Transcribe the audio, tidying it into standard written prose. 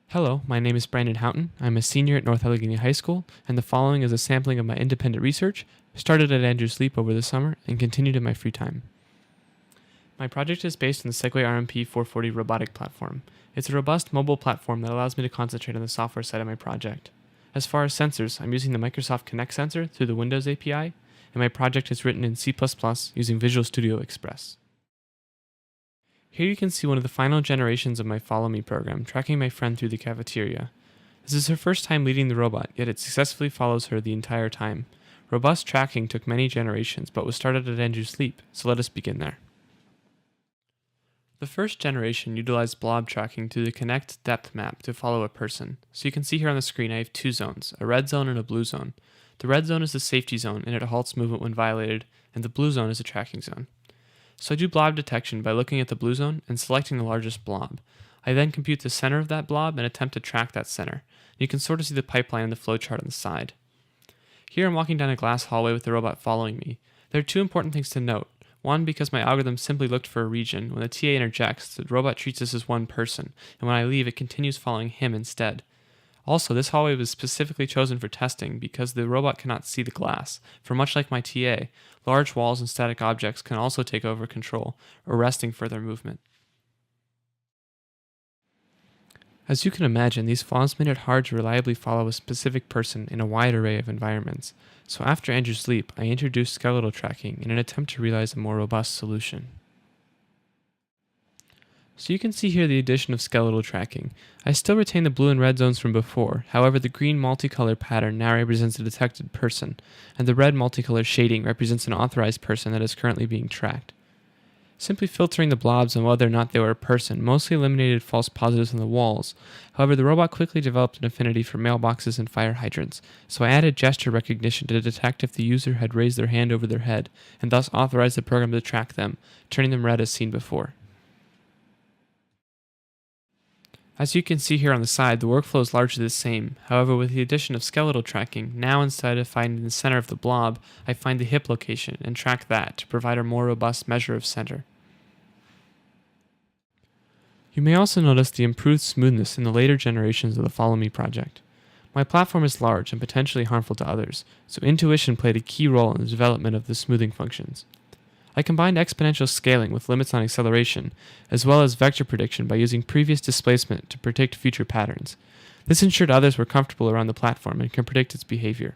Hello, my name is Brandon Houghton. I'm a senior at North Allegheny High School, and the following is a sampling of my independent research, started at Andrews Leap over the summer and continued in my free time. My project is based on the Segway RMP440 robotic platform. It's a robust mobile platform that allows me to concentrate on the software side of my project. As far as sensors, I'm using the Microsoft Kinect sensor through the Windows API, and my project is written in C++ using Visual Studio Express. Here you can see one of the final generations of my Follow Me program, tracking my friend through the cafeteria. This is her first time leading the robot, yet it successfully follows her the entire time. Robust tracking took many generations, but was started at Andrews Leap, so let us begin there. The first generation utilized blob tracking through the Kinect depth map to follow a person. So you can see here on the screen I have two zones, a red zone and a blue zone. The red zone is the safety zone and it halts movement when violated, and the blue zone is a tracking zone. So I do blob detection by looking at the blue zone and selecting the largest blob. I then compute the center of that blob and attempt to track that center. You can sort of see the pipeline in the flowchart on the side. Here I'm walking down a glass hallway with the robot following me. There are two important things to note. One, because my algorithm simply looked for a region. When the TA interjects, the robot treats this as one person, and when I leave, it continues following him instead. Also, this hallway was specifically chosen for testing because the robot cannot see the glass, for much like my TA, large walls and static objects can also take over control, arresting further movement. As you can imagine, these flaws made it hard to reliably follow a specific person in a wide array of environments, so after Andrews Leap, I introduced skeletal tracking in an attempt to realize a more robust solution. So you can see here the addition of skeletal tracking. I still retain the blue and red zones from before, however the green multicolor pattern now represents a detected person, and the red multicolor shading represents an authorized person that is currently being tracked. Simply filtering the blobs on whether or not they were a person mostly eliminated false positives on the walls. However, the robot quickly developed an affinity for mailboxes and fire hydrants, so I added gesture recognition to detect if the user had raised their hand over their head, and thus authorized the program to track them, turning them red as seen before. As you can see here on the side, the workflow is largely the same. However, with the addition of skeletal tracking, now instead of finding the center of the blob, I find the hip location and track that to provide a more robust measure of center. You may also notice the improved smoothness in the later generations of the Follow Me project. My platform is large and potentially harmful to others, so intuition played a key role in the development of the smoothing functions. I combined exponential scaling with limits on acceleration, as well as vector prediction by using previous displacement to predict future patterns. This ensured others were comfortable around the platform and can predict its behavior.